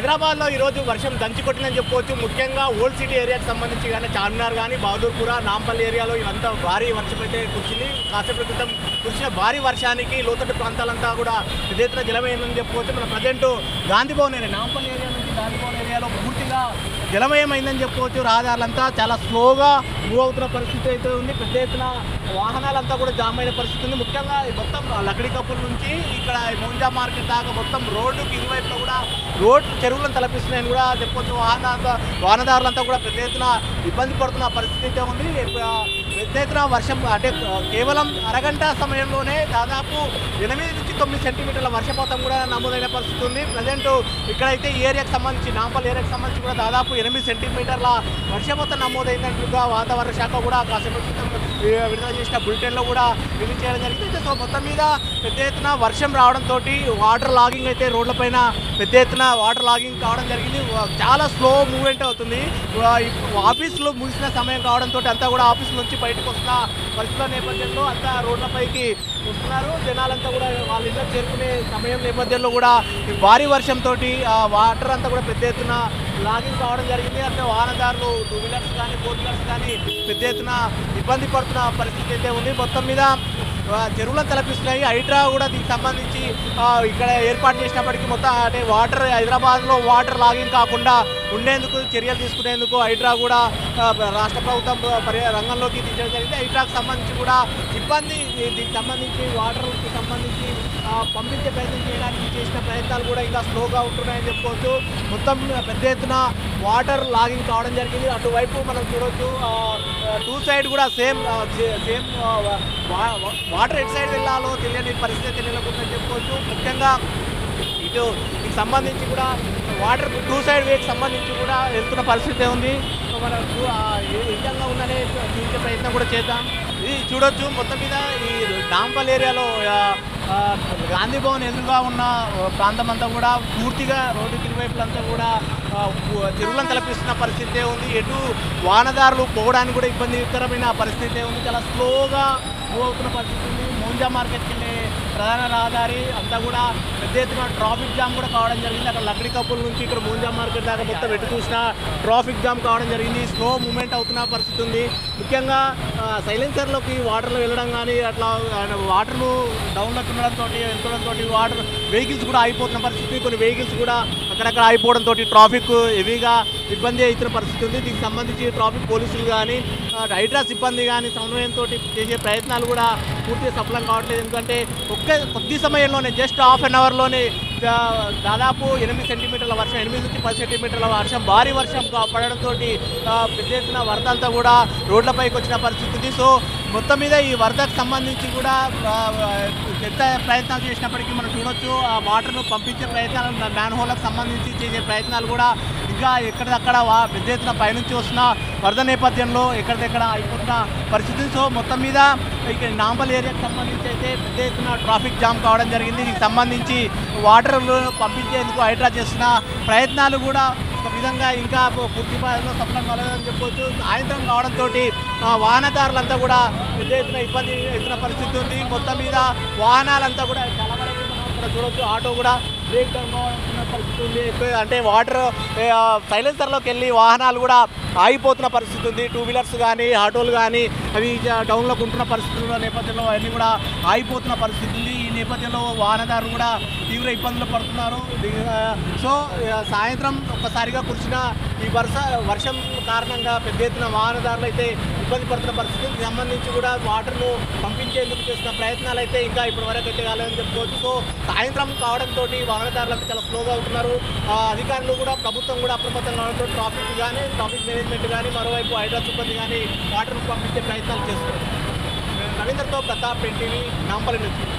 హైదరాబాద్లో ఈరోజు వర్షం దంచి కొట్టిందని చెప్పుకోవచ్చు. ముఖ్యంగా ఓల్డ్ సిటీ ఏరియాకి సంబంధించి కానీ చార్మినార్ కానీ బహదూర్పుర నాంపల్లి ఏరియాలో ఇవంతా భారీ వర్షం అయితే కురిసింది. కాసేపటి క్రితం కురిసిన భారీ వర్షానికి లోతట్టు ప్రాంతాలంతా కూడా పెద్ద ఎత్తున జలమయమైందని చెప్పుకోవచ్చు. మన present Gandhi Bhavan area Nampally area నుంచి గాంధీ భవన్ ఏరియాలో పూర్తిగా జలమయమైందని చెప్పుకోవచ్చు. రహదారులంతా చాలా స్లోగా మూవ్ అవుతున్న పరిస్థితి అయితే ఉంది. పెద్ద ఎత్తున వాహనాలంతా కూడా జామ్ అయిన పరిస్థితి ఉంది. ముఖ్యంగా మొత్తం లకడీ కప్పుల నుంచి ఇక్కడ మోంజా మార్కెట్ దాకా మొత్తం రోడ్డుకి ఇరువైపులో కూడా రోడ్ చెరువులను తలపిస్తున్నాయని కూడా చెప్పొచ్చు. వాహనదారులంతా కూడా పెద్ద ఎత్తున ఇబ్బంది పడుతున్న పరిస్థితి అయితే ఉంది. పెద్ద ఎత్తున వర్షం అంటే కేవలం అరగంట సమయంలోనే దాదాపు 8 నుంచి 9 సెంటీమీటర్ల వర్షపాతం కూడా నమోదైన పరిస్థితి ఉంది. ప్రజెంట్ ఇక్కడైతే ఈ ఏరియాకి సంబంధించి నాంపల్లి ఏరియాకి సంబంధించి కూడా దాదాపు 8 సెంటీమీటర్ల వర్షపాతం నమోదైనట్లుగా వాతావరణ శాఖ కూడా కాసేపటి క్రితం విడుదల చేసిన బులెటిన్లో కూడా రిలీజ్ చేయడం జరిగింది. సో మొత్తం మీద పెద్ద ఎత్తున వర్షం రావడంతో వాటర్ లాగింగ్ అయితే రోడ్లపైన పెద్ద ఎత్తున వాటర్ లాగింగ్ కావడం జరిగింది. చాలా స్లో మూవ్మెంట్ అవుతుంది. ఆఫీసులో ముగిసిన సమయం కావడంతో అంతా కూడా ఆఫీస్ నుంచి బయటకు వస్తున్న పరిస్థితుల నేపథ్యంలో అంతా రోడ్లపైకి వస్తున్నారు. జనాలంతా కూడా వాళ్ళ ఇళ్ళకి చేరుకునే సమయం నేపథ్యంలో కూడా ఈ భారీ వర్షంతో వాటర్ అంతా కూడా పెద్ద ఎత్తున లాగింగ్ కావడం జరిగింది. అంటే వాహనదారులు 2 వీలర్స్ కానీ 4 వీలర్స్ కానీ పెద్ద ఎత్తున ఇబ్బంది పడుతున్న పరిస్థితి అయితే ఉంది. మొత్తం మీద చెరువులను తలపిస్తున్నాయి. హైడ్రా కూడా దీనికి సంబంధించి ఇక్కడ ఏర్పాటు చేసినప్పటికీ మొత్తం అంటే వాటర్ హైదరాబాద్లో వాటర్ లాగింగ్ కాకుండా ఉండేందుకు చర్యలు తీసుకునేందుకు హైడ్రా కూడా రాష్ట్ర ప్రభుత్వం రంగంలోకి దించడం జరిగింది. హైడ్రాకు సంబంధించి కూడా ఇబ్బంది దీనికి సంబంధించి వాటర్కి సంబంధించి పంపించే ప్రయత్నం చేయడానికి చేసిన ప్రయత్నాలు కూడా ఇంకా స్లోగా ఉంటున్నాయని చెప్పుకోవచ్చు. మొత్తం పెద్ద ఎత్తున వాటర్ లాగింగ్ కావడం జరిగింది. అటువైపు మనం చూడవచ్చు 2 సైడ్ కూడా సేమ్ వాటర్ ఎటు సైడ్ వెళ్ళాలో తెలియని పరిస్థితి నెలకొందని చెప్పుకోవచ్చు. ముఖ్యంగా ఇటు దీనికి సంబంధించి కూడా వాటర్ 2 సైడ్ వేకి సంబంధించి కూడా వెళ్తున్న పరిస్థితి ఉంది. మనం ఏ విధంగా ఉందనే చూసే ప్రయత్నం కూడా చేద్దాం. ఇది చూడొచ్చు మొత్తం మీద ఈ నాంపల్ ఏరియాలో గాంధీ భవన్ ఎదురుగా ఉన్న ప్రాంతం అంతా కూడా పూర్తిగా రోడ్డు ఇరువైపులంతా కూడా చెరువులను తలపిస్తున్న పరిస్థితి ఉంది. ఎటు వాహనదారులు పోవడానికి కూడా ఇబ్బందికరమైన పరిస్థితి ఉంది. చాలా స్లోగా మూవ్ అవుతున్న పరిస్థితి ఉంది. మోంజా మార్కెట్కి వెళ్ళే ప్రధాన రహదారి అంతా కూడా పెద్ద ఎత్తున ట్రాఫిక్ జామ్ కూడా కావడం జరిగింది. అక్కడ లకడీ కప్పుల నుంచి ఇక్కడ మోంజా మార్కెట్ దాకా మొత్తం ఎటు చూసినా ట్రాఫిక్ జామ్ కావడం జరిగింది. స్లో మూమెంట్ అవుతున్న పరిస్థితి ఉంది. ముఖ్యంగా సైలెన్సర్లోకి వాటర్లో వెళ్ళడం కానీ అట్లా వాటర్లు డౌన్లోకి ఉండడంతో వెళ్తుండడంతో వాటర్ వెహికల్స్ కూడా ఆగిపోతున్న పరిస్థితి. కొన్ని వెహికల్స్ కూడా అక్కడక్కడ ఆగిపోవడంతో ట్రాఫిక్ హెవీగా ఇబ్బంది అవుతున్న పరిస్థితి ఉంది. దీనికి సంబంధించి ట్రాఫిక్ పోలీసులు కానీ హైడ్రా సిబ్బంది కానీ సమన్వయంతో చేసే ప్రయత్నాలు కూడా పూర్తిగా సఫలం కావట్లేదు. ఎందుకంటే కొద్ది సమయంలోనే జస్ట్ హాఫ్ అన్ అవర్లోనే దాదాపు 8 సెంటీమీటర్ల వర్షం 8 నుంచి 10 సెంటీమీటర్ల వర్షం భారీ వర్షం పడడంతో పెద్ద ఎత్తున వరద అంతా కూడా రోడ్లపైకి వచ్చిన పరిస్థితి ఉంది. సో మొత్తం మీద ఈ వరదకు సంబంధించి కూడా ఎంత ప్రయత్నాలు చేసినప్పటికీ మనం చూడొచ్చు ఆ వాటర్ను పంపించే ప్రయత్నాలు మ్యాన్ హోల్కి సంబంధించి చేసే ప్రయత్నాలు కూడా ఇంకా ఎక్కడిదక్కడ పెద్ద ఎత్తున పైనుంచి వస్తున్న వరద నేపథ్యంలో ఎక్కడిదక్కడ అయిపోతున్న పరిస్థితి. సో మొత్తం మీద ఇక్కడ నాంపల్ ఏరియాకి సంబంధించి అయితే పెద్ద ఎత్తున ట్రాఫిక్ జామ్ కావడం జరిగింది. దీనికి సంబంధించి వాటర్ పంపించేందుకు హైడ్రా చేస్తున్న ప్రయత్నాలు కూడా ఒక విధంగా ఇంకా పూర్తి స్థాయిలో సఫలం కలగదని చెప్పవచ్చు. సాయంత్రం కావడంతో వాహనదారులంతా కూడా పెద్ద ఎత్తున ఇబ్బంది ఎత్తున పరిస్థితి ఉంది. మొత్తం మీద వాహనాలంతా కూడా చాలా వరకు మనం ఇక్కడ చూడవచ్చు. ఆటో కూడా బ్రేక్ డౌన్ కావాల్సిన పరిస్థితి ఉంది. అంటే వాటర్ సైలెన్సర్లోకి వెళ్ళి వాహనాలు కూడా ఆగిపోతున్న పరిస్థితి ఉంది. 2 వీలర్స్ కానీ ఆటోలు కానీ అవి డౌన్లోకి ఉంటున్న పరిస్థితుల నేపథ్యంలో అవన్నీ కూడా ఆగిపోతున్న పరిస్థితి ఉంది. ఈ నేపథ్యంలో వాహనదారులు కూడా తీవ్ర ఇబ్బందులు పడుతున్నారు. సో సాయంత్రం ఒక్కసారిగా కురిసిన ఈ వర్షం కారణంగా పెద్ద ఎత్తున వాహనదారులు అయితే ఇబ్బంది పడుతున్న పరిస్థితికి సంబంధించి కూడా వాటర్ను పంపించేందుకు చేసిన ప్రయత్నాలు అయితే ఇంకా ఇప్పటి వరకు అయితే కాలేదని చెప్పుకోవచ్చు. సో సాయంత్రం కావడంతో వాహనదారులు చాలా స్లోగా ఉంటున్నారు. అధికారులు కూడా ప్రభుత్వం కూడా అప్రమత్తంగా కావడంతో ట్రాఫిక్ మేనేజ్మెంట్ కానీ మరోవైపు హైడ్రా సిబ్బంది కానీ వాటర్ను పంపించే ప్రయత్నాలు చేస్తున్నారు. రవీంద్రతో ప్రతాప్, ఎన్టీవీ, నాంపల్లి నుంచి.